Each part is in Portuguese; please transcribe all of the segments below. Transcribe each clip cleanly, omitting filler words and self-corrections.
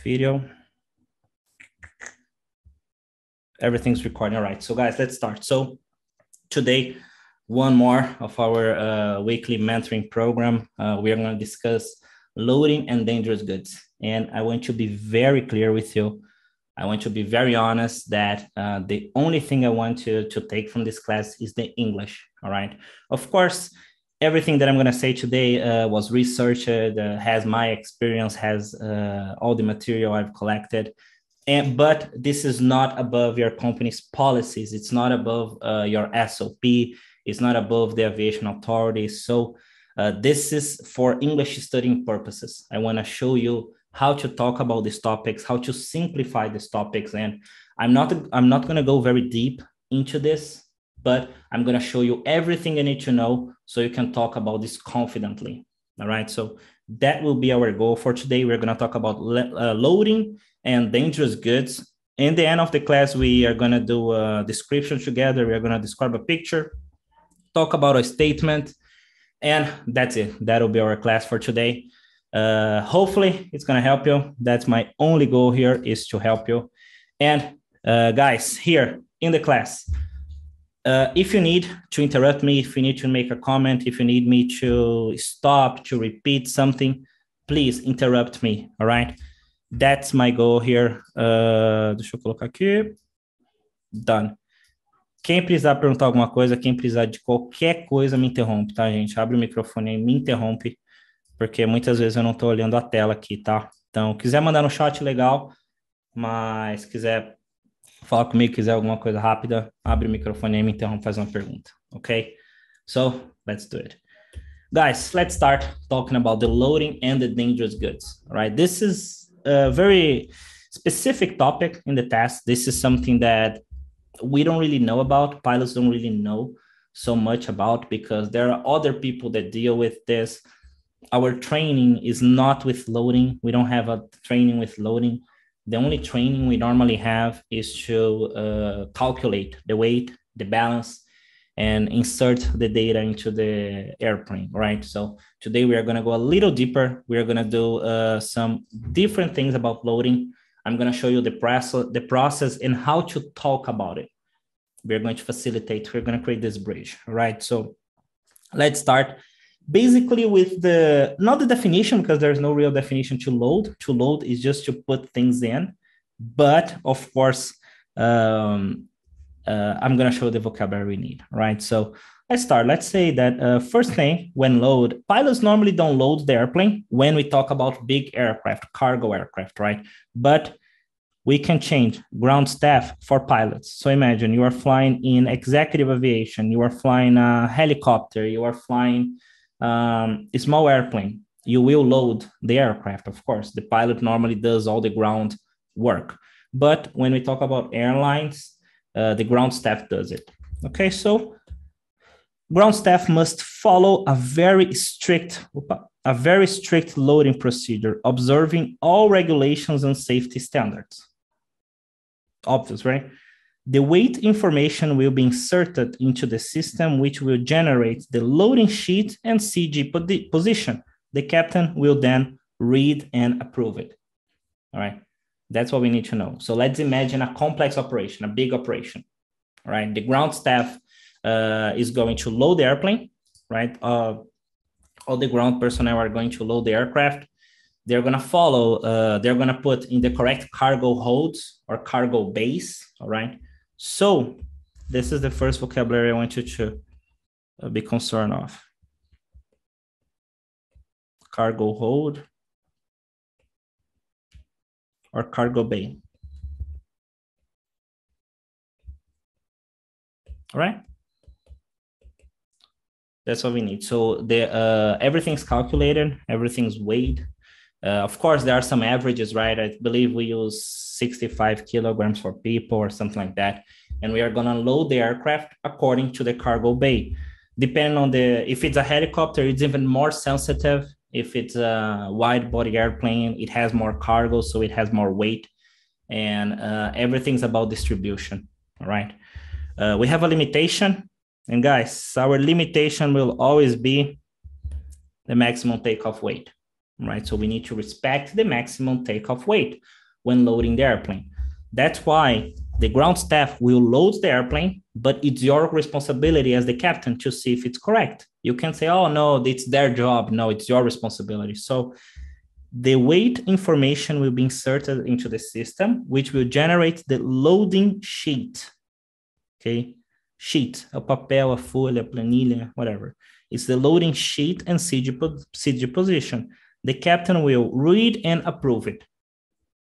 video. Everything's recording. All right. So guys, let's start. So today, one more of our weekly mentoring program. We are going to discuss loading and dangerous goods. And I want to be very clear with you. I want to be very honest that the only thing I want to take from this class is the English. All right. Of course, everything that I'm going to say today was researched, has my experience, has all the material I've collected. But this is not above your company's policies. It's not above your SOP. It's not above the aviation authority. So this is for English studying purposes. I want to show you how to talk about these topics, how to simplify these topics. And I'm not going to go very deep into this, but I'm going to show you everything you need to know so you can talk about this confidently. All right. So that will be our goal for today. We're going to talk about loading and dangerous goods. In the end of the class, we are going to do a description together. We are going to describe a picture, talk about a statement, and that's it. That'll be our class for today. Hopefully it's going to help you. That's my only goal here, is to help you. And guys, here in the class, if you need to interrupt me, if you need to make a comment, if you need me to stop, to repeat something, please interrupt me, all right? That's my goal here. Deixa eu colocar aqui. Done. Quem precisar perguntar alguma coisa, quem precisar de qualquer coisa, me interrompe, tá, gente? Abre o microfone aí, me interrompe, porque muitas vezes eu não estou olhando a tela aqui, tá? Então, quiser mandar no chat, legal, mas quiser falar comigo, quiser alguma coisa rápida, abre o microfone aí, me interrompe, faz uma pergunta, okay? So, let's do it. Guys, let's start talking about the loading and the dangerous goods, all right? This is a very specific topic in the test. This is something that we don't really know about, pilots don't really know so much about, because there are other people that deal with this. Our training is not with loading. We don't have a training with loading. The only training we normally have is to calculate the weight, the balance, and insert the data into the airplane, right? So today we are going to go a little deeper. We are going to do some different things about loading. I'm going to show you the process and how to talk about it. We're going to facilitate. We're going to create this bridge, right? So let's start basically with not the definition, because there's no real definition to load. To load is just to put things in. But of course, I'm going to show the vocabulary we need, right? So let's start. Let's say that first thing, when load, pilots normally don't load the airplane when we talk about big aircraft, cargo aircraft, right? But we can change ground staff for pilots. So imagine you are flying in executive aviation, you are flying a helicopter, you are flying a small airplane. You will load the aircraft, of course. The pilot normally does all the ground work. But when we talk about airlines, the ground staff does it. Okay, so ground staff must follow a very strict loading procedure, observing all regulations and safety standards. Obvious, right? The weight information will be inserted into the system, which will generate the loading sheet and CG position. The captain will then read and approve it. All right. That's what we need to know. So let's imagine a complex operation, a big operation, right? The ground staff is going to load the airplane, right? All the ground personnel are going to load the aircraft. They're going to follow, they're going to put in the correct cargo holds or cargo base, all right? So this is the first vocabulary I want you to be concerned of. Cargo hold or cargo bay. All right. That's what we need. So the everything's calculated, everything's weighed. Of course, there are some averages, right? I believe we use 65 kilograms for people or something like that. And we are going to load the aircraft according to the cargo bay. Depending on if it's a helicopter, it's even more sensitive. If it's a wide body airplane, it has more cargo, so it has more weight. And everything's about distribution, all right? We have a limitation. And guys, our limitation will always be the maximum takeoff weight. right? So we need to respect the maximum takeoff weight when loading the airplane. That's why the ground staff will load the airplane, but it's your responsibility as the captain to see if it's correct. You can say, oh, no, it's their job. No, it's your responsibility. So the weight information will be inserted into the system, which will generate the loading sheet, okay? Sheet, a papel, a folha, a planilha, whatever. It's the loading sheet and CG position. The captain will read and approve it.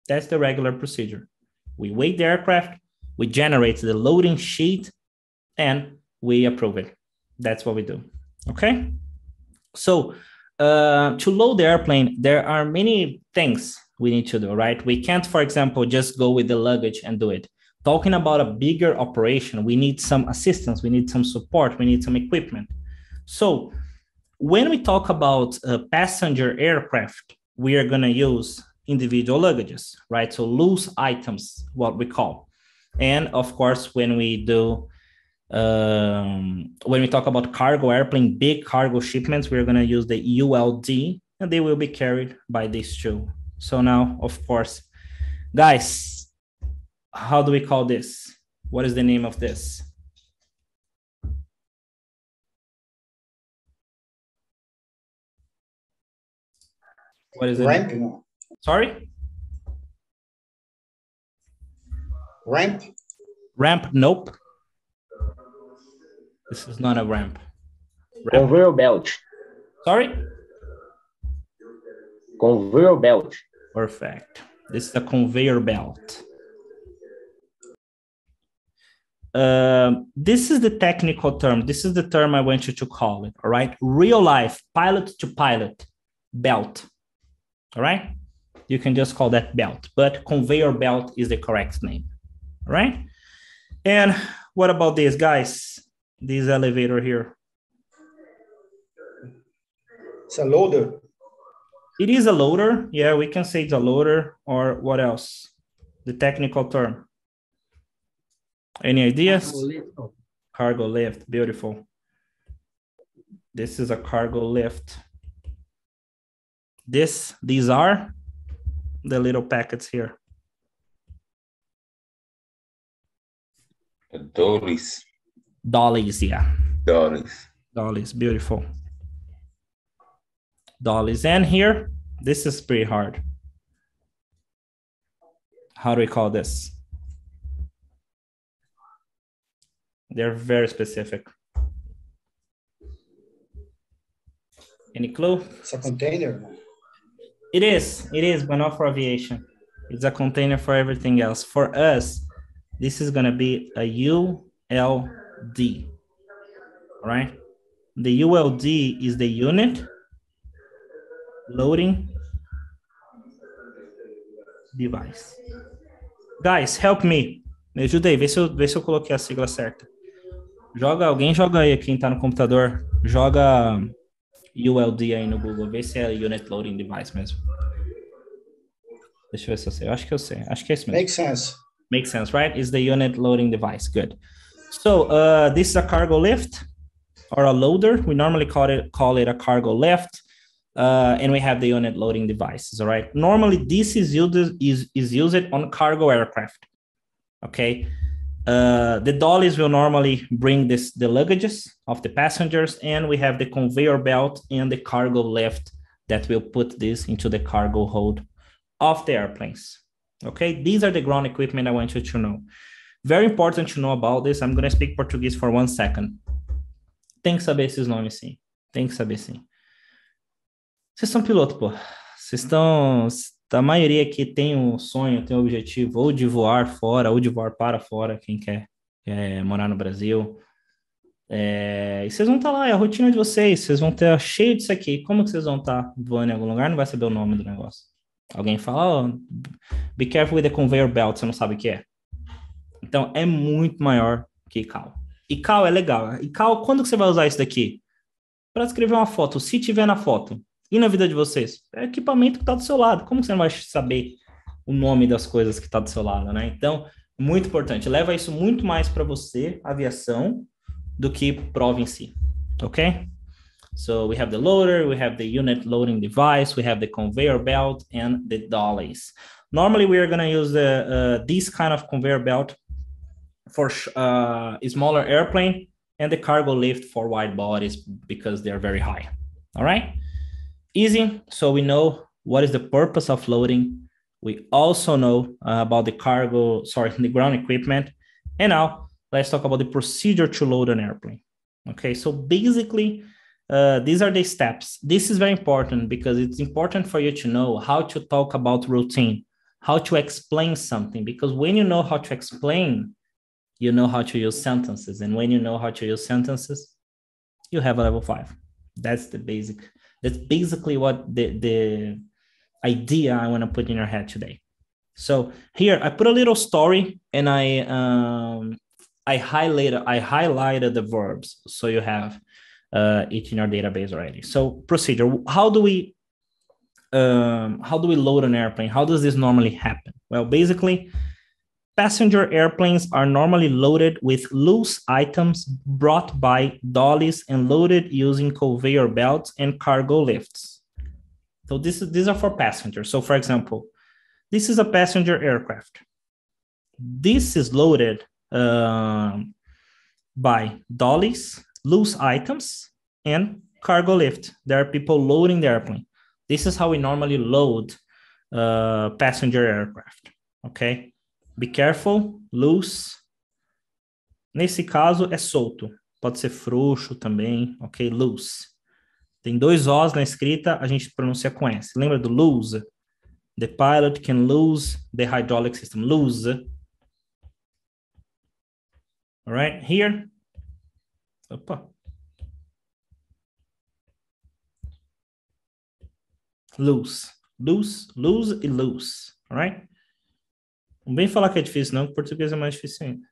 That's the regular procedure. We weight the aircraft, we generate the loading sheet, and we approve it. That's what we do, okay? So to load the airplane, there are many things we need to do, right? We can't, for example, just go with the luggage and do it. Talking about a bigger operation, we need some assistance, we need some support, we need some equipment. So when we talk about passenger aircraft, we are going to use individual luggages, right? So loose items, what we call. And of course, when we do, when we talk about cargo airplane, big cargo shipments, we're going to use the ULD, and they will be carried by these two. So now, of course, guys, how do we call this? What is the name of this? What is it? Ramp. Sorry? Ramp. Ramp, nope. This is not a ramp. Conveyor belt. Sorry? Conveyor belt. Perfect. This is a conveyor belt. This is the technical term. This is the term I want you to call it, all right? Real life, pilot to pilot, belt, all right? You can just call that belt, but conveyor belt is the correct name, all right? And what about this, guys? This elevator here. It's a loader. It is a loader. Yeah, we can say it's a loader, or what else? The technical term. Any ideas? Cargo lift, beautiful. This is a cargo lift. These are the little packets here. Dollies. Dollies, yeah. Dollies. Dollies, beautiful. Dollies. And here, this is pretty hard. How do we call this? They're very specific. Any clue? It's a container. It is, but not for aviation. It's a container for everything else. For us, this is gonna be a ULD, all right? The ULD is the unit loading device. Guys, help me. Me ajuda aí, vê se eu coloquei a sigla certa. Alguém joga aí, quem tá no computador, joga ULD aí no Google, vê se é Unit Loading Device mesmo. Deixa eu ver se eu sei. Eu acho que eu sei. Acho que é isso mesmo. Makes sense. Makes sense, right? It's the unit loading device. Good. So this is a cargo lift or a loader. We normally call it a cargo lift. And we have the unit loading devices, all right? Normally, this is used on cargo aircraft, okay? The dollies will normally bring the luggages of the passengers, and we have the conveyor belt and the cargo lift that will put this into the cargo hold of the airplanes, okay? These are the ground equipment I want you to know. Very important to know about this. I'm going to speak Portuguese for 1 second. Tem que saber esses nomes, sim. Tem que saber, sim. Vocês são piloto, pô. Vocês estão... A maioria aqui tem um sonho, tem um objetivo, ou de voar fora, ou de voar para fora, quem quer morar no Brasil. E vocês vão estar lá, é a rotina de vocês vão ter cheio disso aqui. Como que vocês vão estar voando em algum lugar? Não vai saber o nome do negócio. Alguém fala, oh, be careful with the conveyor belt, você não sabe o que é. Então, é muito maior que ICAO. ICAO é legal. ICAO, quando que você vai usar isso daqui? Para escrever uma foto, se tiver na foto. E na vida de vocês? É equipamento que está do seu lado. Como você não vai saber o nome das coisas que está do seu lado, né? Então, muito importante. Leva isso muito mais para você, aviação, do que prova em si. Ok? So we have the loader, we have the unit loading device, we have the conveyor belt, and the dollies. Normally, we are going to use this kind of conveyor belt for a smaller airplane and the cargo lift for wide bodies because they're very high. All right, easy. So we know what is the purpose of loading. We also know about the the ground equipment. And now let's talk about the procedure to load an airplane. Okay, so basically, these are the steps. This is very important because it's important for you to know how to talk about routine, how to explain something, because when you know how to explain, you know how to use sentences. And when you know how to use sentences, you have a level 5. That's the basic. That's basically what the idea I want to put in your head today. So here I put a little story and I highlighted the verbs. So you have it in your database already. So procedure, how do we load an airplane? How does this normally happen? Well, basically, passenger airplanes are normally loaded with loose items brought by dollies and loaded using conveyor belts and cargo lifts. So these are for passengers. So for example, this is a passenger aircraft. This is loaded by dollies, loose items, and cargo lift. There are people loading the airplane. This is how we normally load passenger aircraft, okay? Be careful, loose. Nesse caso é solto. Pode ser frouxo também, ok? Loose. Tem 2 Os na escrita, a gente pronuncia com S. Lembra do lose? The pilot can lose the hydraulic system. Lose. All right, here. Opa. Loose. Loose, lose e loose. All right? Não vem falar que é difícil, não, que português é mais difícil ainda.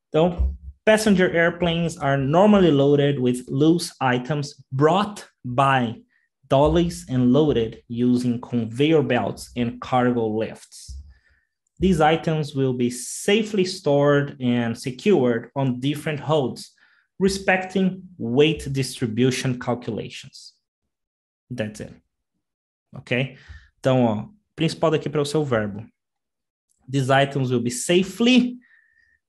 Então, passenger airplanes are normally loaded with loose items brought by dollies and loaded using conveyor belts and cargo lifts. These items will be safely stored and secured on different holds, respecting weight distribution calculations. That's it. Ok? Então, ó, principal daqui para o seu verbo. These items will be safety,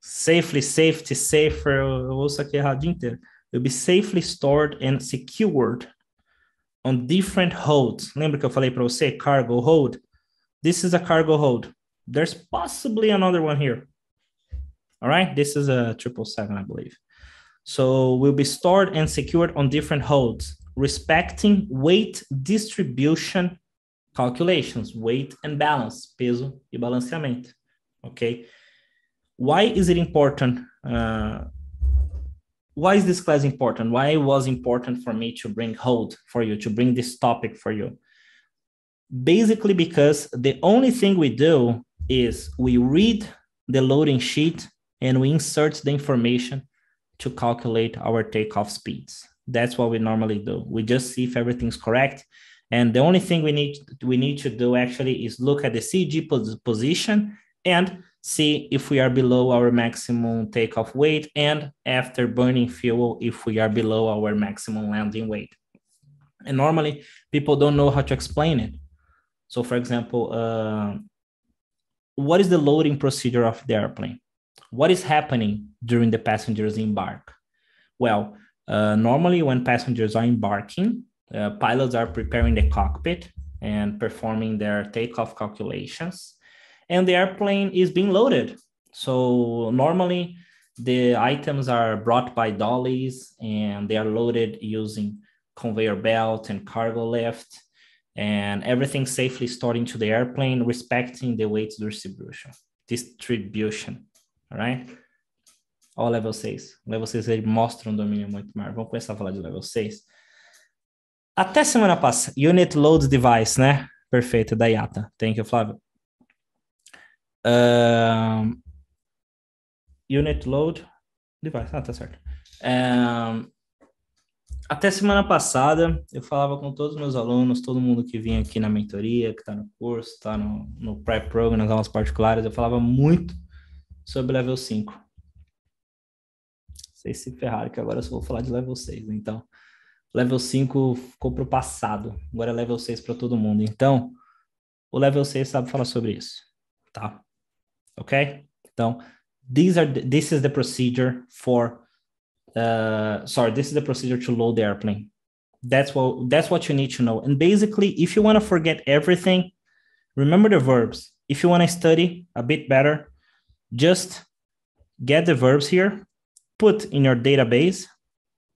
safer, eu ouço aqui errado o dia inteiro. Will be safely stored and secured on different holds. Lembra que eu falei para você, cargo hold? This is a cargo hold. There's possibly another one here. All right, this is a 777, I believe. So will be stored and secured on different holds, respecting weight distribution calculations, weight and balance, peso e balanceamento, okay? Why is it important? Why is this class important? Why it was important for me to bring hold for you, to bring this topic for you? Basically because the only thing we do is we read the loading sheet and we insert the information to calculate our takeoff speeds. That's what we normally do. We just see if everything's correct. And the only thing we need to do actually is look at the CG position and see if we are below our maximum takeoff weight, and after burning fuel, if we are below our maximum landing weight. And normally people don't know how to explain it. So for example, what is the loading procedure of the airplane? What is happening during the passengers embark? Well, normally when passengers are embarking, pilots are preparing the cockpit and performing their takeoff calculations, and the airplane is being loaded. So normally the items are brought by dollies and they are loaded using conveyor belt and cargo lift, and everything safely stored into the airplane, respecting the weight distribution, all right? Ó, level 6. Level 6 ele mostra domínio muito maior. Vamos começar a falar de level 6. Até semana passada, Unit Load Device, né? Perfeito, da IATA. Thank you, Flávio. Unit Load Device, tá certo. Até semana passada, eu falava com todos os meus alunos, todo mundo que vinha aqui na mentoria, que está no curso, está no pré-program, nas aulas particulares, eu falava muito sobre level 5. Vocês se ferraram, que agora eu só vou falar de level 6. Então, level 5 ficou para o passado. Agora é level 6 para todo mundo. Então, o level 6 sabe falar sobre isso. Tá? Ok? Então, this is the procedure for... this is the procedure to load the airplane. That's what you need to know. And basically, if you want to forget everything, remember the verbs. If you want to study a bit better, just get the verbs here, put in your database,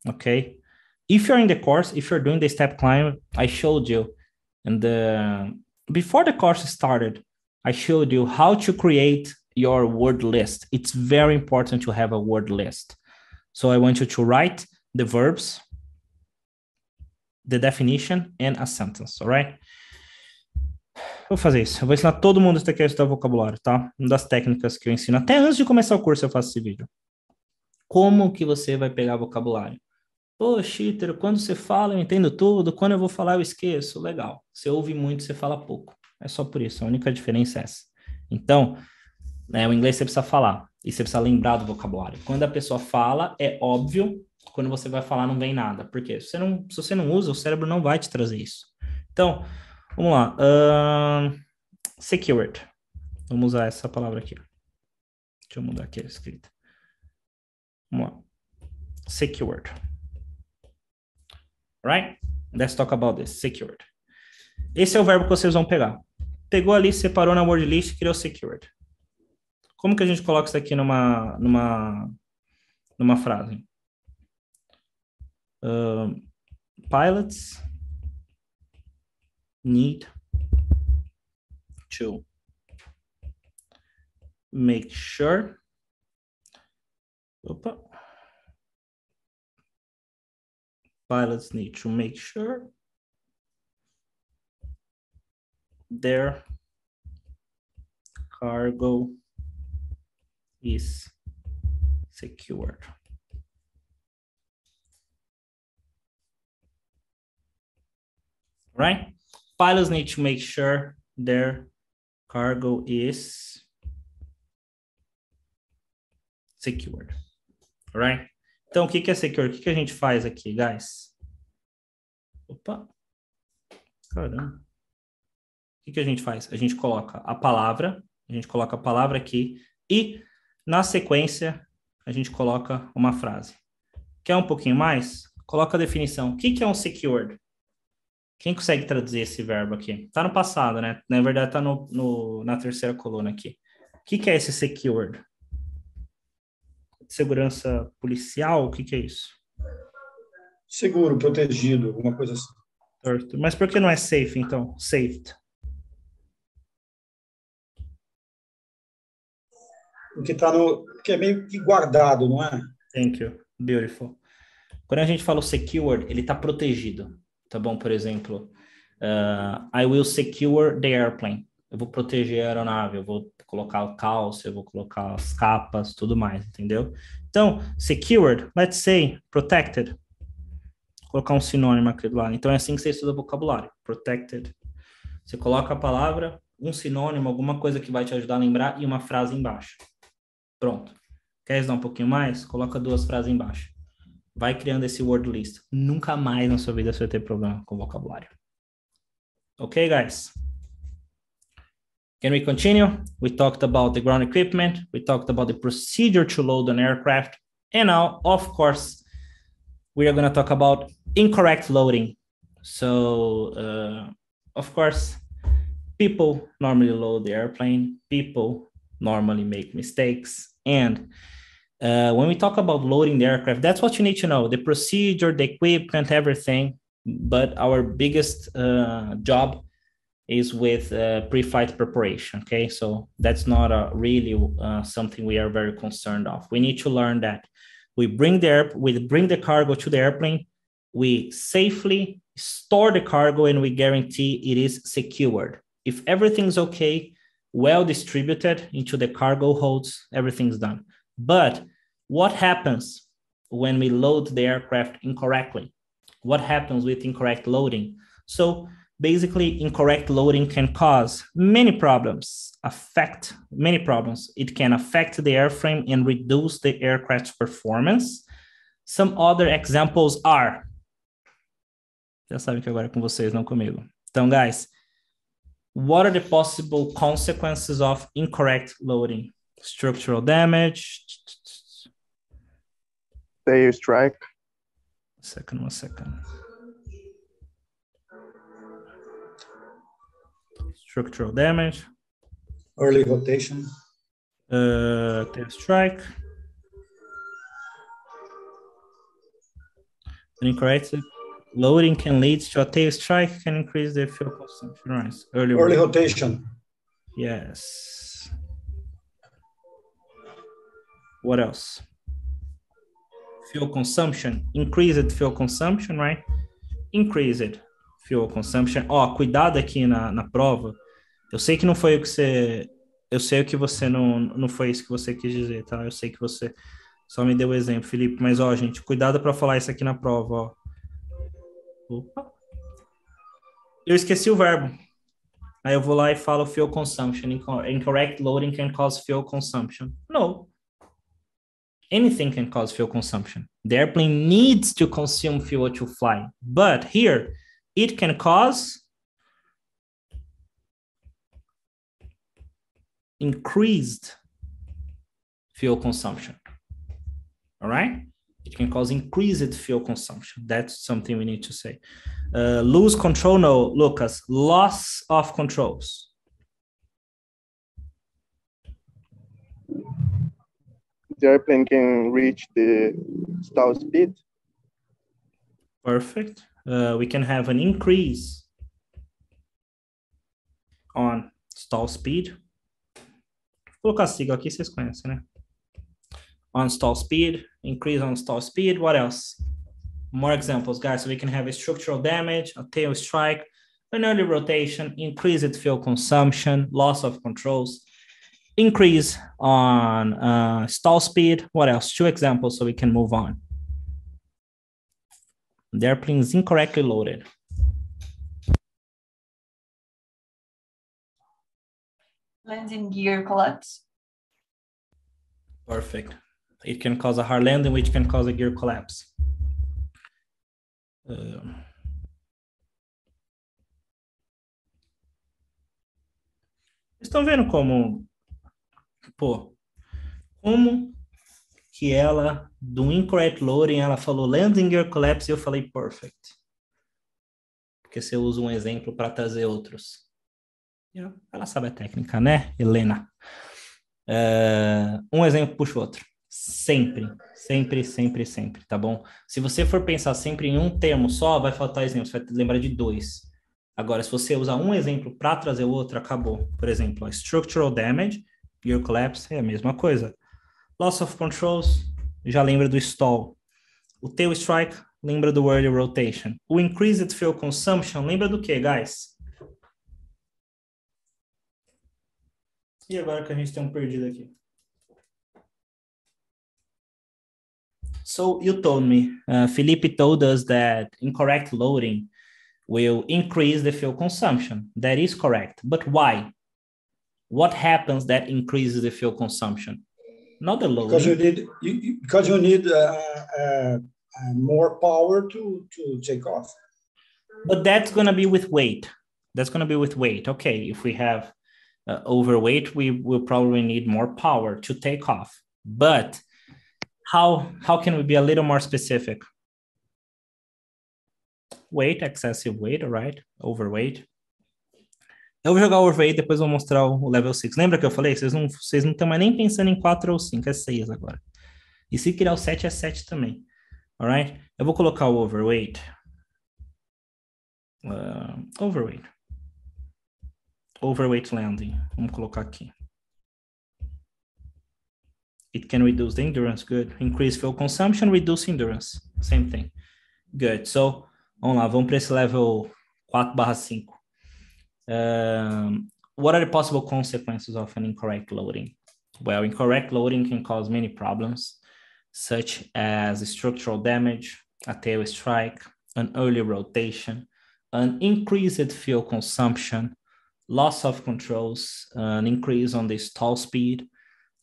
okay? If you're in the course, if you're doing the step climb, I showed you, and before the course started, I showed you how to create your word list. It's very important to have a word list. So I want you to write the verbs, the definition, and a sentence, all right? Vou fazer isso. Eu vou ensinar todo mundo a estudar vocabulário, tá? Uma das técnicas que eu ensino. Até antes de começar o curso eu faço esse vídeo. Como que você vai pegar vocabulário? Pô, Cheater, quando você fala eu entendo tudo, quando eu vou falar eu esqueço. Legal. Você ouve muito, você fala pouco. É só por isso. A única diferença é essa. Então, o inglês você precisa falar. E você precisa lembrar do vocabulário. Quando a pessoa fala, é óbvio. Quando você vai falar, não vem nada. Por quê? Se você não usa, o cérebro não vai te trazer isso. Então, vamos lá. Secured. Vamos usar essa palavra aqui. Deixa eu mudar aqui a escrita. Vamos lá. Secured. Right? Let's talk about this. Secured. Esse é o verbo que vocês vão pegar. Pegou ali, separou na word list, criou secured. Como que a gente coloca isso aqui numa frase? Pilots need to make sure pilots need to make sure their cargo is secured. Right? Pilots need to make sure their cargo is secured. Right? Então, o que é secured? O que a gente faz aqui, guys? Opa! Caramba. O que a gente faz? A gente coloca a palavra aqui e, na sequência, a gente coloca uma frase. Quer um pouquinho mais? Coloca a definição. O que é um secured? Quem consegue traduzir esse verbo aqui? Está no passado, né? Na verdade, está na terceira coluna aqui. O que é esse secured? Segurança policial? O que é isso? Seguro, protegido, alguma coisa assim. Certo. Mas por que não é safe, então? Saved. Porque é meio que guardado, não é? Thank you. Beautiful. Quando a gente fala o secured, ele está protegido. Tá bom? Por exemplo, I will secure the airplane. Eu vou proteger a aeronave, eu vou colocar o calço, eu vou colocar as capas, tudo mais, entendeu? Então, secured, let's say, protected. Vou colocar um sinônimo aqui do lado. Então, é assim que você estuda vocabulário. Protected. Você coloca a palavra, um sinônimo, alguma coisa que vai te ajudar a lembrar e uma frase embaixo. Pronto. Quer estudar um pouquinho mais? Coloca 2 frases embaixo. Vai criando esse word list. Nunca mais na sua vida você vai ter problema com vocabulário. Ok, guys? Can we continue? We talked about the ground equipment. We talked about the procedure to load an aircraft. And now, of course, we are going to talk about incorrect loading. So, of course, people normally load the airplane. People normally make mistakes. And when we talk about loading the aircraft, that's what you need to know, the procedure, the equipment, everything. But our biggest job is with pre-flight preparation, okay? So that's not really something we are very concerned of. We need to learn that we bring the cargo to the airplane, we safely store the cargo, and we guarantee it is secured. If everything's okay, well distributed into the cargo holds, everything's done. But what happens when we load the aircraft incorrectly? What happens with incorrect loading? So basically, incorrect loading can cause many problems, It can affect the airframe and reduce the aircraft's performance. Some other examples are. Já sabem que agora é com vocês, não comigo. Então, guys, what are the possible consequences of incorrect loading? Structural damage. Tail strike. One second. Structural damage. Early rotation. Tail strike. Incorrect loading can lead to a tail strike, can increase the fuel consumption. Right. Early rotation. Yes. What else? Fuel consumption. Increased fuel consumption, right? Increased fuel consumption. Ó, cuidado aqui na prova. Eu sei que não foi o que você... Eu sei que você não foi isso que você quis dizer, tá? Eu sei que você só me deu o exemplo, Felipe. Mas, ó, gente, cuidado para falar isso aqui na prova, ó. Opa. Eu esqueci o verbo. Aí eu vou lá e falo fuel consumption. Incorrect loading can cause fuel consumption. No. Anything can cause fuel consumption. The airplane needs to consume fuel to fly. But here, it can cause increased fuel consumption. All right? It can cause increased fuel consumption. That's something we need to say. Lose control, no, Lucas. Loss of controls. The airplane can reach the stall speed. Perfect. We can have an increase on stall speed. Vou colocar a sigla aqui, vocês conhecem, né? On stall speed, increase on stall speed. What else? More examples, guys. So we can have a structural damage, a tail strike, an early rotation, increased fuel consumption, loss of controls, increase on stall speed. What else? 2 examples so we can move on. The airplane is incorrectly loaded. Landing gear collapse. Perfect. It can cause a hard landing, which can cause a gear collapse. Estão vendo como que ela, do incorrect loading, ela falou landing gear collapse e eu falei perfect. Porque você usa um exemplo para trazer outros. Ela sabe a técnica, né, Helena? Um exemplo puxa o outro. Sempre, tá bom? Se você for pensar sempre em um termo só, vai faltar exemplo, você vai lembrar de 2. Agora, se você usar um exemplo para trazer o outro, acabou. Por exemplo, structural damage, gear collapse, é a mesma coisa. Loss of controls, já lembra do stall. O tail strike, lembra do early rotation. O increased fuel consumption, lembra do que, guys? E agora que a gente tem um perdido aqui? So you told me, Felipe told us that incorrect loading will increase the fuel consumption. That is correct. But why? What happens that increases the fuel consumption? Not the loading. Because you need more power to take off. But that's going to be with weight. Okay, if we have overweight, we will probably need more power to take off. But how can we be a little more specific? Weight, excessive weight, all right? Overweight. Eu vou jogar o overweight, depois vou mostrar o level 6. Lembra que eu falei? Vocês não estão mais nem pensando em 4 ou 5, é 6 agora. E se criar o 7, é 7 também. All right? Eu vou colocar o overweight. Overweight landing. Vamos colocar aqui. It can reduce the endurance. Good. Increase fuel consumption, reduce endurance. Same thing. Good. So, vamos lá. Vamos para esse level 4/5. What are the possible consequences of an incorrect loading? Well, incorrect loading can cause many problems, such as structural damage, a tail strike, an early rotation, an increased fuel consumption, loss of controls, an increase on the stall speed,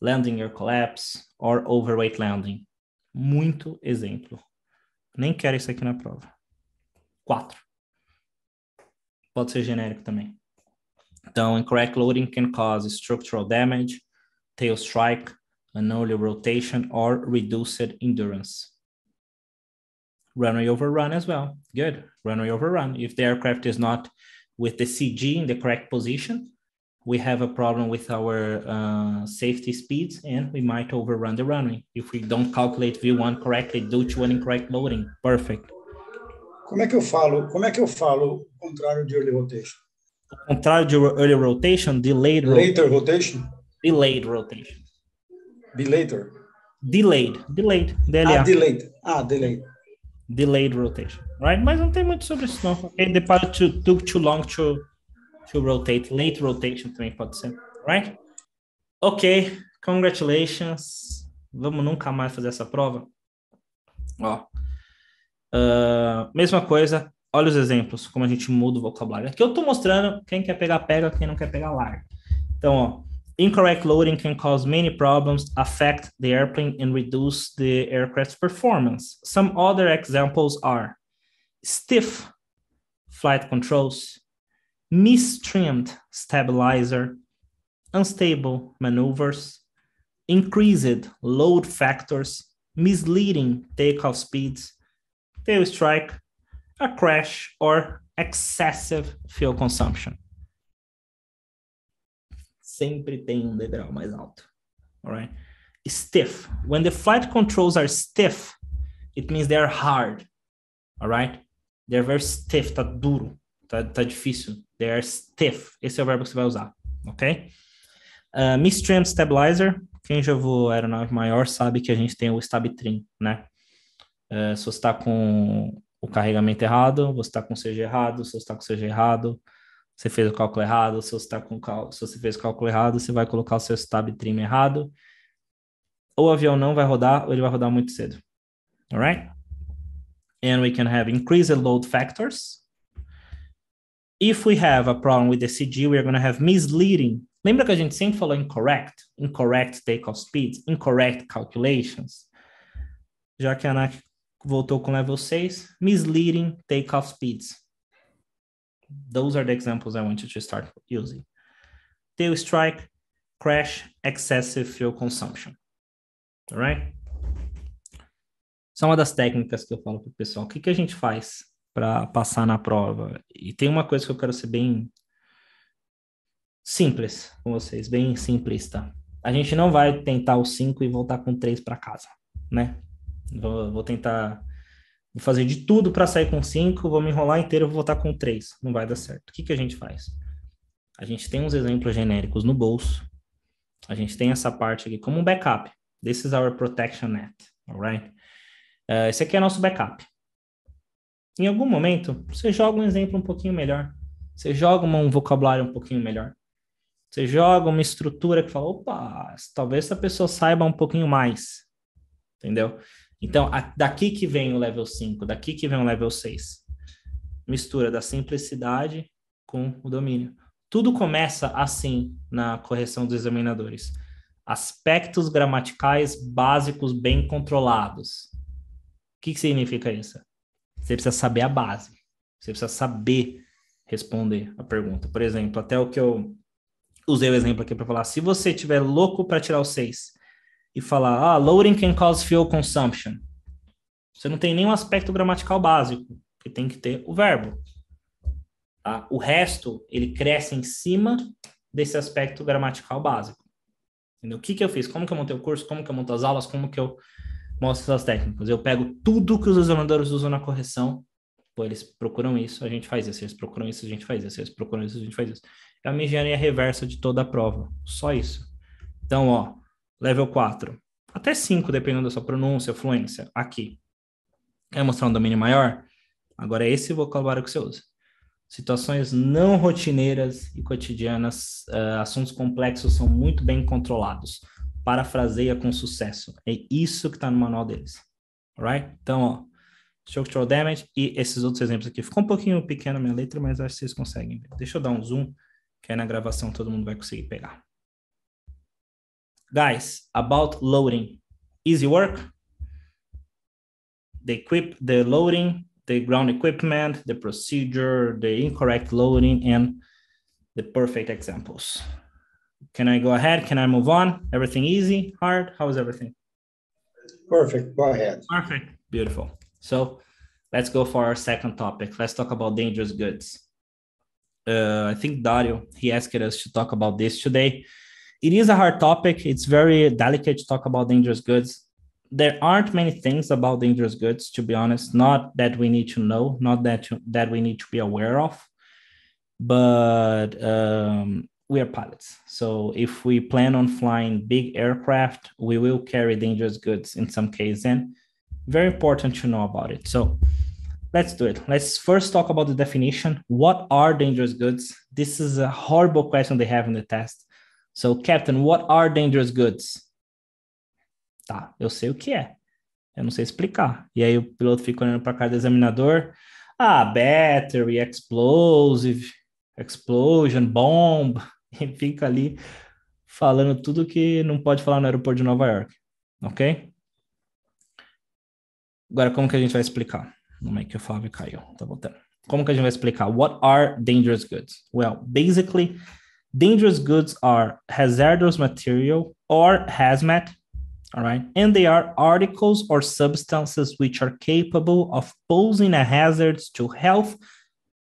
landing gear collapse, or overweight landing. Muito exemplo. Nem quero isso aqui na prova. 4. Pode ser genérico também. Então, incorrect loading can cause structural damage, tail strike, an early rotation, or reduced endurance. Runway overrun as well. Good. Runway overrun. If the aircraft is not with the CG in the correct position, we have a problem with our safety speeds and we might overrun the runway if we don't calculate V1 correctly due to an incorrect loading. Perfect. Como é que eu falo o contrário de early rotation? O contrário de early rotation, delayed rotation. Later rotation? Delayed rotation. Be later. Delayed, DLA. Delayed. Delayed rotation, right? Mas não tem muito sobre isso não. Okay? The pilot took too long to rotate. Late rotation também pode ser, right? Ok, congratulations. Vamos nunca mais fazer essa prova? Ó, mesma coisa, olha os exemplos, como a gente muda o vocabulário. Aqui eu tô mostrando, quem quer pegar, pega, quem não quer pegar, larga. Então, ó, incorrect loading can cause many problems, affect the airplane, and reduce the aircraft's performance. Some other examples are stiff flight controls, mistrimmed stabilizer, unstable maneuvers, increased load factors, misleading takeoff speeds, tail strike, a crash, or excessive fuel consumption. Sempre tem um degrau mais alto. All right? Stiff. When the flight controls are stiff, it means they are hard. All right? They're very stiff, tá duro, tá difícil. They are stiff. Esse é o verbo que você vai usar, ok? Mistrimmed stabilizer. Quem já voou aeronave maior sabe que a gente tem o stab trim, né? Se você está com o carregamento errado, você está com o CG errado, se você está com o CG errado, você fez o cálculo errado, se você fez o cálculo errado, você vai colocar o seu stab trim errado, ou o avião não vai rodar, ou ele vai rodar muito cedo. Alright? And we can have increased load factors. If we have a problem with the CG, we are going to have misleading. Lembra que a gente sempre falou incorrect takeoff speeds, incorrect calculations? Já que a ANAC voltou com level 6, misleading takeoff speeds. Those are the examples I want you to start using. Tail strike, crash, excessive fuel consumption. All right? Isso é uma das técnicas que eu falo para o pessoal. O que a gente faz para passar na prova? E tem uma coisa que eu quero ser bem simples com vocês, bem simplista. A gente não vai tentar os 5 e voltar com 3 para casa, né? Vou tentar... Vou fazer de tudo para sair com 5, vou me enrolar inteiro e vou voltar com 3. Não vai dar certo. O que a gente faz? A gente tem uns exemplos genéricos no bolso. A gente tem essa parte aqui como um backup. This is our protection net, alright? Esse aqui é nosso backup. Em algum momento, você joga um exemplo um pouquinho melhor. Você joga um vocabulário um pouquinho melhor. Você joga uma estrutura que fala, opa, talvez essa pessoa saiba um pouquinho mais. Entendeu? Então, daqui que vem o level 5, daqui que vem o level 6. Mistura da simplicidade com o domínio. Tudo começa assim na correção dos examinadores. Aspectos gramaticais básicos bem controlados. O que significa isso? Você precisa saber a base. Você precisa saber responder a pergunta. Por exemplo, até o que eu usei o exemplo aqui para falar, se você estiver louco para tirar o 6 e falar, loading can cause fuel consumption, você não tem nenhum aspecto gramatical básico, que tem que ter o verbo. Tá? O resto, ele cresce em cima desse aspecto gramatical básico. Entendeu? O que eu fiz? Como que eu montei o curso? Como que eu monto as aulas? Como que eu mostro as técnicas? Eu pego tudo que os examinadores usam na correção, pô, eles procuram isso, a gente faz isso, eles procuram isso, a gente faz isso, eles procuram isso, a gente faz isso. É uma engenharia reversa de toda a prova, só isso. Então, ó, level 4, até 5, dependendo da sua pronúncia, fluência, aqui. Quer mostrar um domínio maior? Agora é esse vocabulário que você usa. Situações não rotineiras e cotidianas, assuntos complexos são muito bem controlados. Parafraseia com sucesso. É isso que está no manual deles. Alright? Então, ó, structural damage e esses outros exemplos aqui. Ficou um pouquinho pequena a minha letra, mas acho que vocês conseguem ver. Deixa eu dar um zoom, que aí na gravação todo mundo vai conseguir pegar. Guys, about loading. Easy work? the loading, the ground equipment, the procedure, the incorrect loading, and the perfect examples. Can I go ahead? Can I move on? Everything easy, hard? How is everything? Perfect. Go ahead. Perfect. Beautiful. So let's go for our second topic. Let's talk about dangerous goods. I think Dario, he asked us to talk about this today. It is a hard topic. It's very delicate to talk about dangerous goods. There aren't many things about dangerous goods, to be honest, not that we need to know, not that we need to be aware of, but we are pilots. So if we plan on flying big aircraft, we will carry dangerous goods in some cases, and very important to know about it. So let's do it. Let's first talk about the definition. What are dangerous goods? This is a horrible question they have in the test. So, Captain, what are dangerous goods? Tá, eu sei o que é. Eu não sei explicar. E aí o piloto fica olhando para a cara do examinador. Ah, battery, explosive, explosion, bomb. E fica ali falando tudo que não pode falar no aeroporto de Nova York. Ok? Agora, como que a gente vai explicar? Como é que o Flávio caiu? Tá voltando. Como que a gente vai explicar? What are dangerous goods? Well, basically, dangerous goods are hazardous material or hazmat, all right? And they are articles or substances which are capable of posing a hazard to health,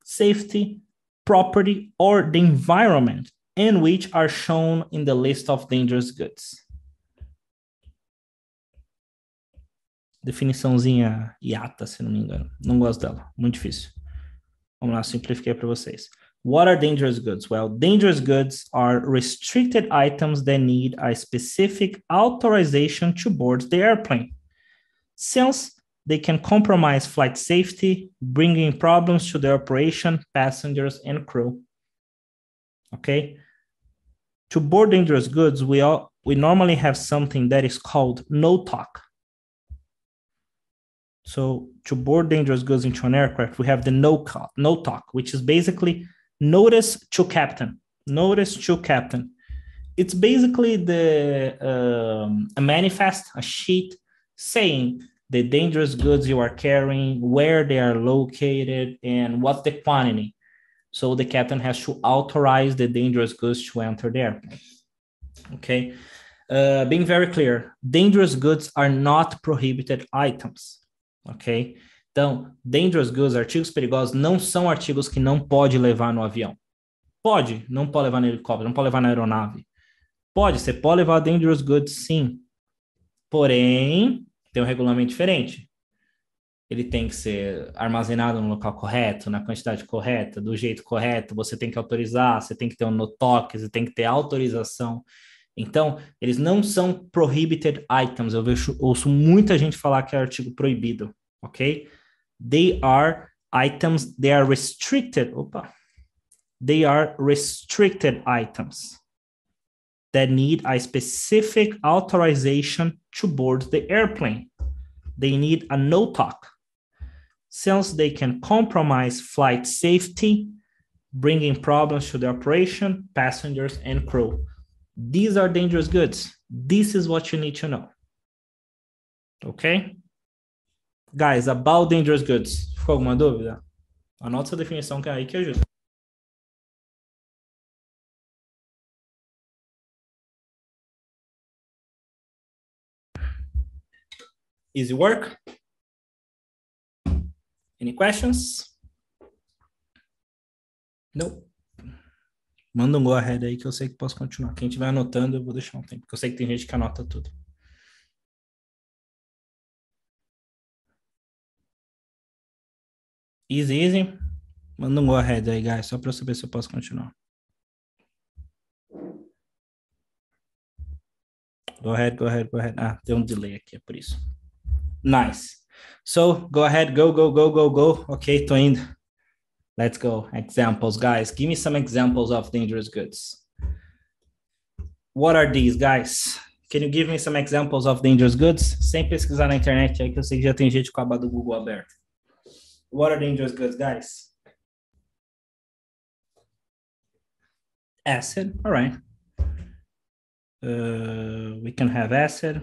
safety, property, or the environment, and which are shown in the list of dangerous goods. Definiçãozinha hiata, se não me engano. Não gosto dela, muito difícil. Vamos lá, simplifiquei para vocês. What are dangerous goods? Well, dangerous goods are restricted items that need a specific authorization to board the airplane, since they can compromise flight safety, bringing problems to the operation, passengers, and crew. Okay? To board dangerous goods, we normally have something that is called no-talk. So to board dangerous goods into an aircraft, we have the no-talk, which is basically notice to captain. Notice to captain. It's basically a manifest, a sheet saying the dangerous goods you are carrying, where they are located, and what's the quantity. So the captain has to authorize the dangerous goods to enter the airplane. Okay. Being very clear, dangerous goods are not prohibited items. Ok? Então, dangerous goods, artigos perigosos, não são artigos que não pode levar no avião. Pode, não pode levar no helicóptero, não pode levar na aeronave. Pode, você pode levar dangerous goods, sim. Porém, tem um regulamento diferente. Ele tem que ser armazenado no local correto, na quantidade correta, do jeito correto, você tem que autorizar, você tem que ter um no-talk, você tem que ter autorização. Então, eles não são prohibited items. Eu ouço muita gente falar que é artigo proibido, ok? They are items, they are restricted. They are restricted items that need a specific authorization to board the airplane. They need a no-talk, since they can compromise flight safety, bringing problems to the operation, passengers, and crew. These are dangerous goods. This is what you need to know. Okay? Guys, about dangerous goods. Ficou alguma dúvida? Anota essa definição que é aí que ajuda. Easy work? Any questions? No. Manda um go ahead aí que eu sei que posso continuar. Quem estiver anotando, eu vou deixar um tempo, porque eu sei que tem gente que anota tudo. Easy, easy. Manda um go ahead aí, guys, só para eu saber se eu posso continuar. Go ahead, go ahead, go ahead. Ah, tem um delay aqui, é por isso. Nice. So, go ahead, go, go, go, go, go. Ok, tô indo. Let's go. Examples, guys. Give me some examples of dangerous goods. What are these, guys? Can you give me some examples of dangerous goods? Sem pesquisar na internet aí, que eu sei que já tem gente com a aba do Google aberta. What are dangerous goods, guys? Acid, all right. We can have acid.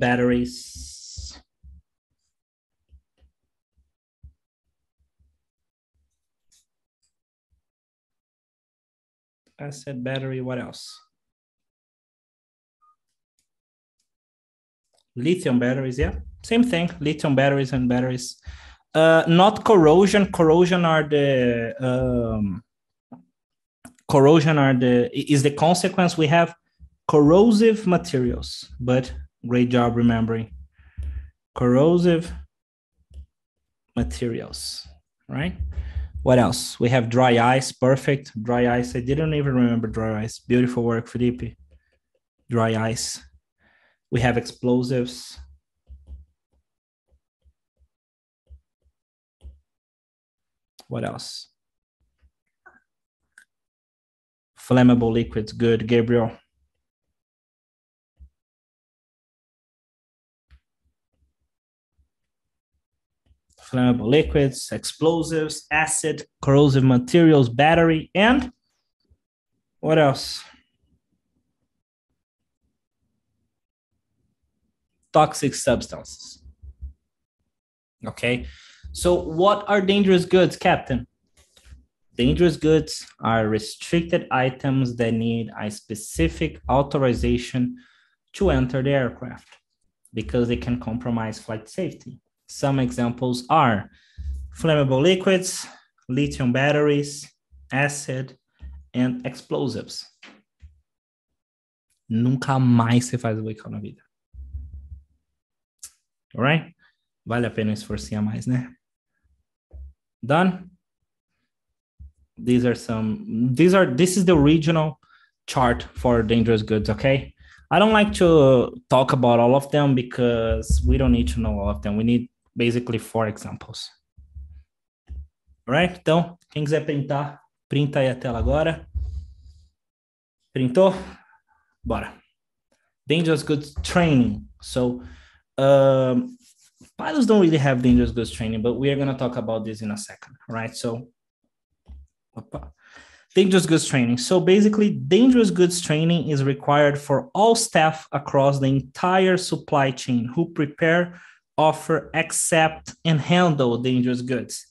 batteries. Acid battery, what else? Lithium batteries, yeah, same thing. Lithium batteries and batteries. Not corrosion. Corrosion is the consequence. We have corrosive materials, but great job remembering. Corrosive materials, right? What else? We have dry ice, perfect. Dry ice, I didn't even remember dry ice. Beautiful work, Felipe. Dry ice. We have explosives. What else? Flammable liquids, good, Gabriel. Flammable liquids, explosives, acid, corrosive materials, battery, and what else? Toxic substances. Okay, so what are dangerous goods, Captain? Dangerous goods are restricted items that need a specific authorization to enter the aircraft because they can compromise flight safety. Some examples are flammable liquids, lithium batteries, acid, and explosives. Nunca mais você faz o ICAO na vida. All right? Vale a pena esforçar mais, né? Done? This is the regional chart for dangerous goods, okay? I don't like to talk about all of them because we don't need to know all of them. We need basically 4 examples. All right? Então, quem quiser printar, printa aí a tela agora. Printou? Bora. Dangerous goods training. So, pilots don't really have dangerous goods training, but we are going to talk about this in a second, all right? So, dangerous goods training. So basically, dangerous goods training is required for all staff across the entire supply chain who prepare, offer, accept, and handle dangerous goods.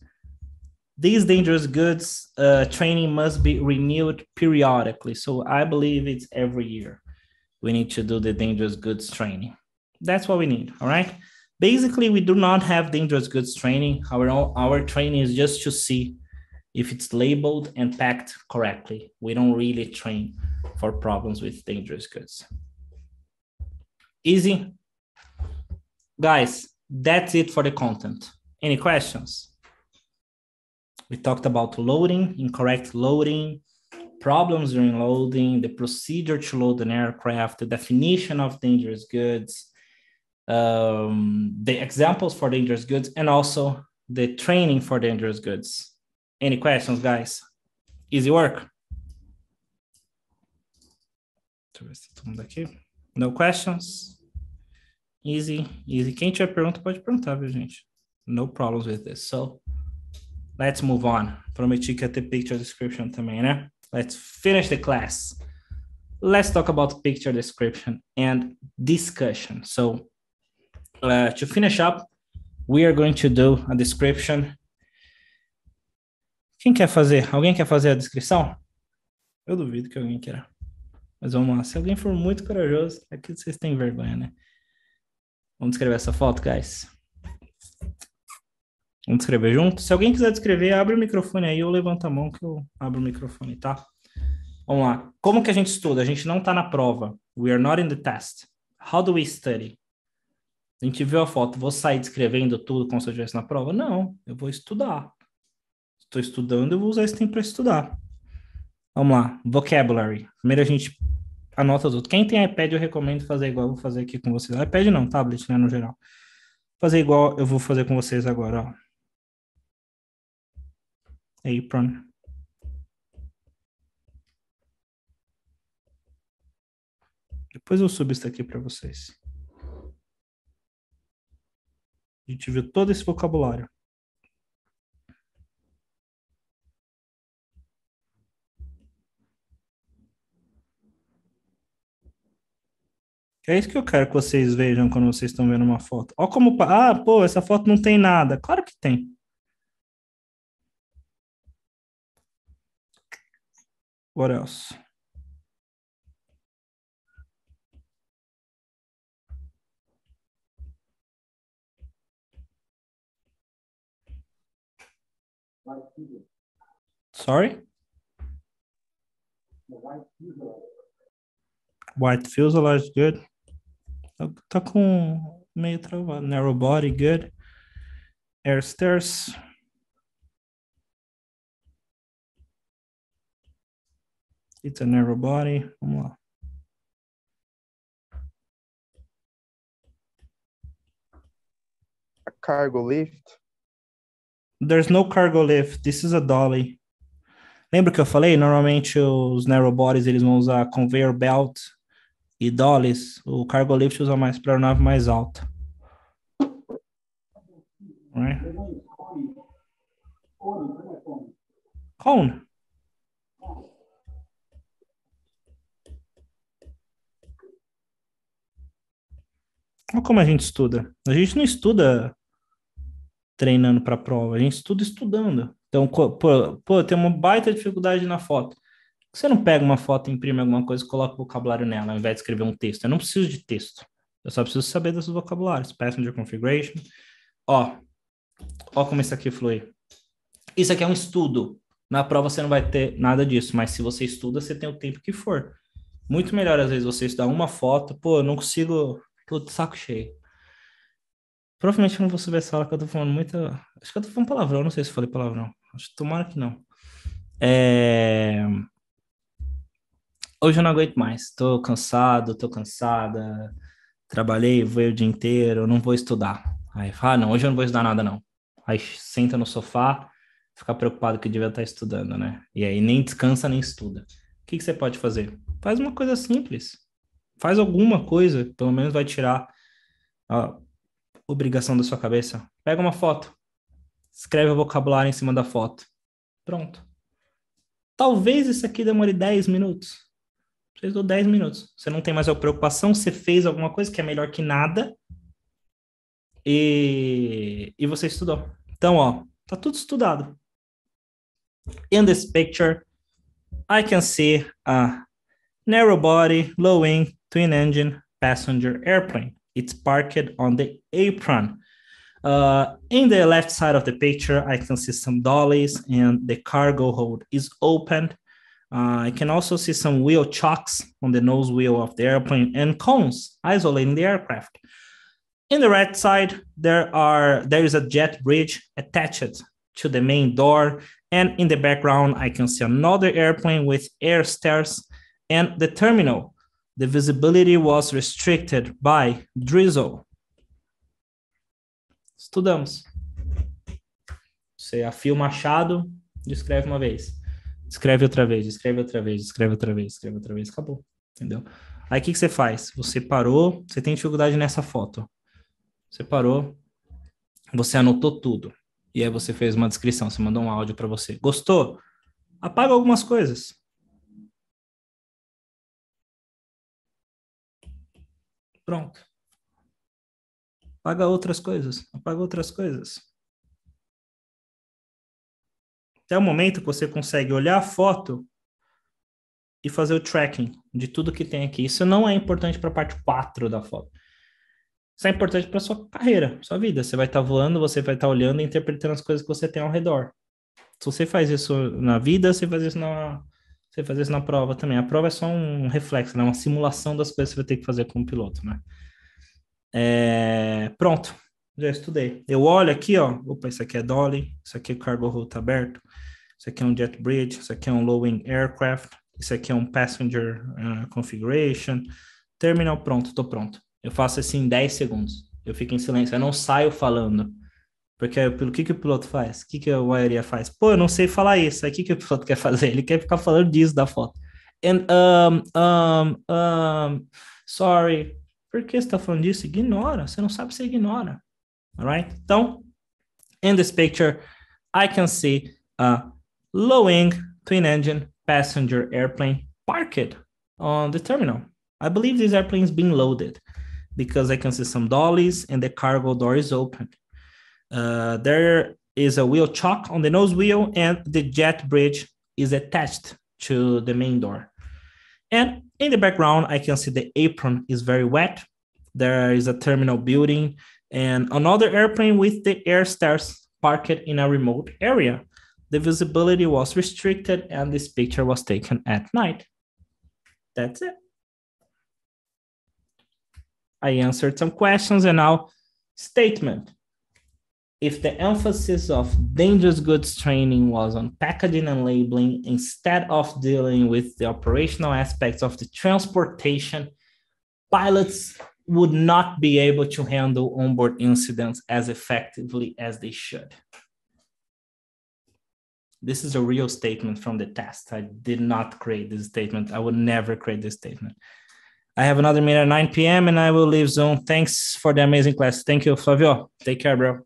These dangerous goods training must be renewed periodically. So I believe it's every year. We need to do the dangerous goods training. That's what we need, all right? Basically, we do not have dangerous goods training. Our training is just to see if it's labeled and packed correctly. We don't really train for problems with dangerous goods. Easy? Guys, that's it for the content. Any questions? We talked about loading, incorrect loading, problems during loading, the procedure to load an aircraft, the definition of dangerous goods, the examples for dangerous goods, and also the training for dangerous goods. Any questions, guys? Easy work? Deixa eu ver se todo mundo aqui. No questions? Easy, easy. Quem tiver pergunta, pode perguntar, viu, gente? No problems with this. So, let's move on. Prometi que ia ter picture description também, né? Let's finish the class. Let's talk about picture description and discussion. So, to finish up, we are going to do a description. Quem quer fazer? Alguém quer fazer a descrição? Eu duvido que alguém queira. Mas vamos lá. Se alguém for muito corajoso, é que vocês têm vergonha, né? Vamos descrever essa foto, guys? Vamos descrever junto? Se alguém quiser descrever, abre o microfone aí ou levanta a mão que eu abro o microfone, tá? Vamos lá. Como que a gente estuda? A gente não tá na prova. We are not in the test. How do we study? A gente viu a foto. Vou sair descrevendo tudo como se eu estivesse na prova? Não. Eu vou estudar. Estou estudando, eu vou usar esse tempo para estudar. Vamos lá. Vocabulary. Primeiro a gente anota tudo. Quem tem iPad, eu recomendo fazer igual eu vou fazer aqui com vocês. iPad não, tablet, né, no geral. Fazer igual eu vou fazer com vocês agora, ó. Apron. Depois eu subo isso aqui para vocês. A gente viu todo esse vocabulário. É isso que eu quero que vocês vejam quando vocês estão vendo uma foto. Ó como... Ah, pô, essa foto não tem nada. Claro que tem. What else? Sorry? White fuselage, good. Tá com meio travado. Narrow body, good. Air stairs. It's a narrow body. Vamos lá. A cargo lift. There's no cargo lift. This is a dolly. Lembra que eu falei? Normalmente os narrow bodies eles vão usar conveyor belt e dollies. O cargo lift usa mais para aeronave mais alta. Right? Cone. Olha como a gente estuda. A gente não estuda treinando para prova, a gente estuda estudando. Então, pô, tem uma baita dificuldade na foto. Você não pega uma foto, imprime alguma coisa e coloca o vocabulário nela, ao invés de escrever um texto. Eu não preciso de texto. Eu só preciso saber desses vocabulários. Passenger configuration. Ó como isso aqui flui. Isso aqui é um estudo. Na prova você não vai ter nada disso, mas se você estuda, você tem o tempo que for. Muito melhor, às vezes, você estudar uma foto. Pô, eu não consigo... Tô de saco cheio. Provavelmente eu não vou subir essa aula que eu tô falando muita... Acho que eu tô falando palavrão, não sei se eu falei palavrão. Acho que tomara que não. Hoje eu não aguento mais. Tô cansado, tô cansada. Trabalhei, voei o dia inteiro, não vou estudar. Aí fala, não, hoje eu não vou estudar nada, não. Aí senta no sofá, fica preocupado que devia estar estudando, né? E aí nem descansa, nem estuda. O que você pode fazer? Faz uma coisa simples. Faz alguma coisa, pelo menos vai tirar a obrigação da sua cabeça. Pega uma foto, escreve o vocabulário em cima da foto. Pronto. Talvez isso aqui demore 10 minutos. Você estudou 10 minutos. Você não tem mais a preocupação, você fez alguma coisa que é melhor que nada e você estudou. Então, ó, tá tudo estudado. In this picture, I can see a narrow body, low wing, twin engine, passenger airplane. It's parked on the apron. In the left side of the picture, I can see some dollies and the cargo hold is opened. I can also see some wheel chocks on the nose wheel of the airplane and cones isolating the aircraft. In the right side, there is a jet bridge attached to the main door, and in the background, I can see another airplane with air stairs and the terminal. The visibility was restricted by drizzle. Estudamos. Você afia o machado, descreve uma vez. Escreve outra vez, escreve outra vez, escreve outra vez, escreve outra vez, acabou, entendeu? Aí o que você faz? Você parou, você tem dificuldade nessa foto. Você parou, você anotou tudo. E aí você fez uma descrição, você mandou um áudio para você. Gostou? Apaga algumas coisas. Pronto. Apaga outras coisas, apaga outras coisas. Até o momento que você consegue olhar a foto e fazer o tracking de tudo que tem aqui. Isso não é importante para a parte 4 da foto. Isso é importante para sua carreira, sua vida. Você vai estar voando, você vai estar olhando e interpretando as coisas que você tem ao redor. Se você faz isso na vida, você faz isso na prova também. A prova é só um reflexo, né? Uma simulação das coisas que você vai ter que fazer como piloto, né? Pronto, já estudei. Eu olho aqui, ó. Opa, isso aqui é dolly, isso aqui é cargo hold aberto, isso aqui é um jet bridge, isso aqui é um low wing aircraft, isso aqui é um passenger configuration. Terminal, pronto, tô pronto. Eu faço assim em 10 segundos. Eu fico em silêncio, eu não saio falando. Porque pelo que o piloto faz? O que a maioria faz? Pô, eu não sei falar isso. Aí o que o piloto quer fazer? Ele quer ficar falando disso da foto. And, sorry. Por que você está falando disso? Ignora. Você não sabe, você ignora. Alright? Então, in this picture, I can see a low-wing, twin-engine, passenger airplane parked on the terminal. I believe this airplane is being loaded because I can see some dollies and the cargo door is open. There is a wheel chock on the nose wheel and the jet bridge is attached to the main door. And in the background, I can see the apron is very wet. There is a terminal building and another airplane with the air stairs parked in a remote area. The visibility was restricted and this picture was taken at night. That's it. I answered some questions and now statement. If the emphasis of dangerous goods training was on packaging and labeling instead of dealing with the operational aspects of the transportation, pilots would not be able to handle onboard incidents as effectively as they should. This is a real statement from the test. I did not create this statement. I would never create this statement. I have another meeting at 9 p.m. and I will leave Zoom. Thanks for the amazing class. Thank you, Flavio. Take care, bro.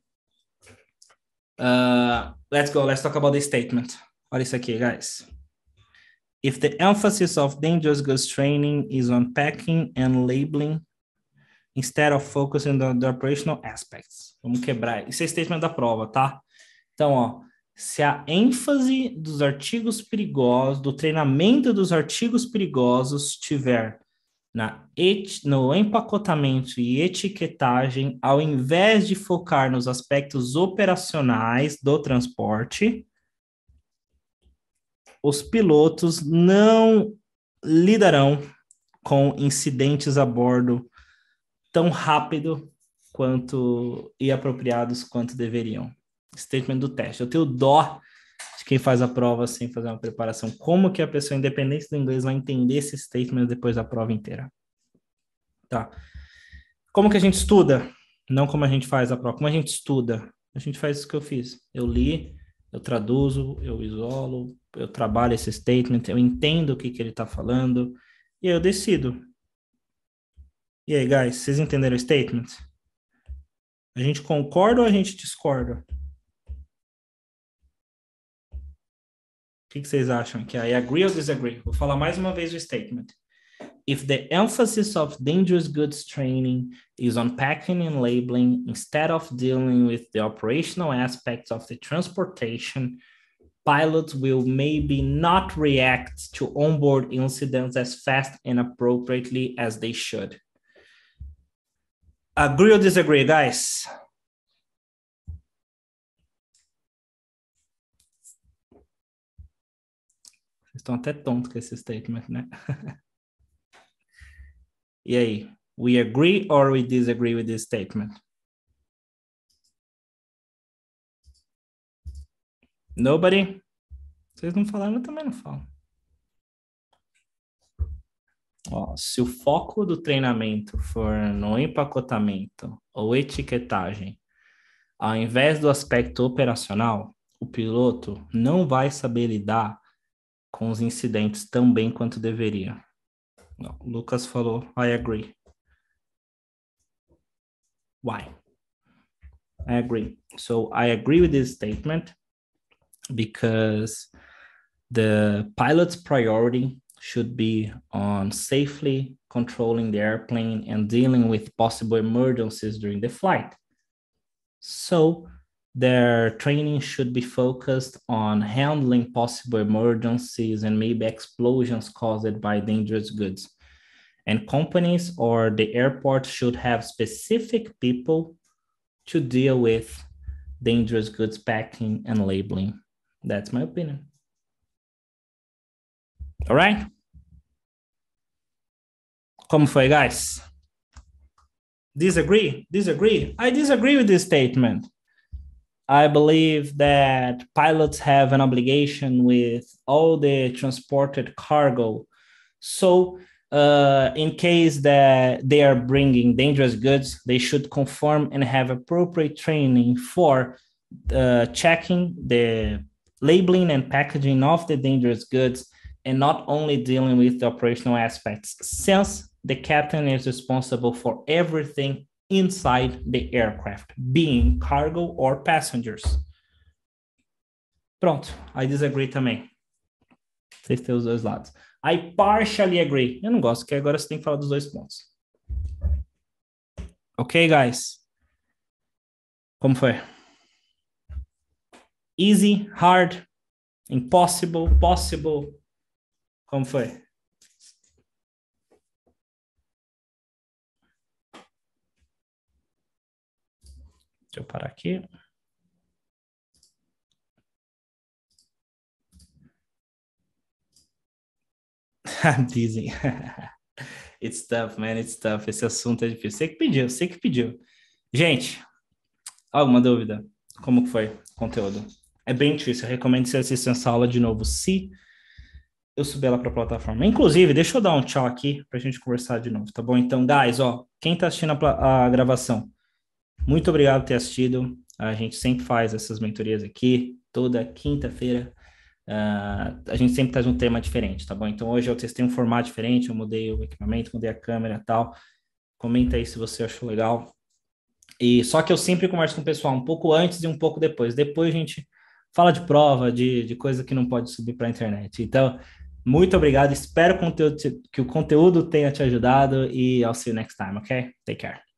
Let's go. Let's talk about this statement. Olha isso aqui, guys. If the emphasis of dangerous goods training is on packing and labeling instead of focusing on the operational aspects. Vamos quebrar. Isso é statement da prova, tá? Então, ó, se a ênfase dos artigos perigosos, do treinamento dos artigos perigosos tiver no empacotamento e etiquetagem, ao invés de focar nos aspectos operacionais do transporte, os pilotos não lidarão com incidentes a bordo tão rápido quanto e apropriados quanto deveriam. Statement do teste. Eu tenho dó de quem faz a prova sem fazer uma preparação. Como que a pessoa, independente do inglês, vai entender esse statement depois da prova inteira? Tá. Como que a gente estuda? Não como a gente faz a prova. Como a gente estuda? A gente faz isso que eu fiz. Eu li, eu traduzo, eu isolo, eu trabalho esse statement, eu entendo o que ele está falando e eu decido. E aí, guys, vocês entenderam o statement? A gente concorda ou a gente discorda? O que vocês acham? Que I agree or disagree? Vou falar mais uma vez o statement. If the emphasis of dangerous goods training is on packing and labeling instead of dealing with the operational aspects of the transportation, pilots will maybe not react to onboard incidents as fast and appropriately as they should. Agree or disagree, guys? Vocês estão até tontos com esse statement, né? E aí? We agree or we disagree with this statement? Nobody? Vocês não falaram, eu também não falo. Ó, se o foco do treinamento for no empacotamento ou etiquetagem, ao invés do aspecto operacional, o piloto não vai saber lidar com os incidentes tão bem quanto deveria. Não, o Lucas falou, I agree. Why? I agree. So I agree with this statement because the pilot's priority should be on safely controlling the airplane and dealing with possible emergencies during the flight. So their training should be focused on handling possible emergencies and maybe explosions caused by dangerous goods. And companies or the airport should have specific people to deal with dangerous goods packing and labeling. That's my opinion. All right? Como foi, guys? Disagree? Disagree? I disagree with this statement. I believe that pilots have an obligation with all the transported cargo. So in case that they are bringing dangerous goods, they should conform and have appropriate training for checking the labeling and packaging of the dangerous goods and not only dealing with the operational aspects, since the captain is responsible for everything inside the aircraft, being cargo or passengers. Pronto, I disagree também. Vocês têm os dois lados. I partially agree. Eu não gosto, porque agora você tem que falar dos dois pontos. Ok, guys? Como foi? Easy, hard, impossible, possible. Como foi? Deixa eu parar aqui. I'm busy. It's tough, man. It's tough. Esse assunto é difícil. Você que pediu. Gente, alguma dúvida? Como que foi o conteúdo? É bem difícil. Eu recomendo que você assista essa aula de novo, se eu subir ela para a plataforma. Inclusive, deixa eu dar um tchau aqui para a gente conversar de novo, tá bom? Então, guys, ó, quem tá assistindo a gravação, muito obrigado por ter assistido. A gente sempre faz essas mentorias aqui, toda quinta-feira. A gente sempre traz um tema diferente, tá bom? Então hoje eu testei um formato diferente, eu mudei o equipamento, mudei a câmera e tal. Comenta aí se você achou legal. E só que eu sempre converso com o pessoal um pouco antes e um pouco depois. Depois a gente fala de prova, de coisa que não pode subir para a internet. Então, muito obrigado. Espero que o conteúdo tenha te ajudado e I'll see you next time, ok? Take care.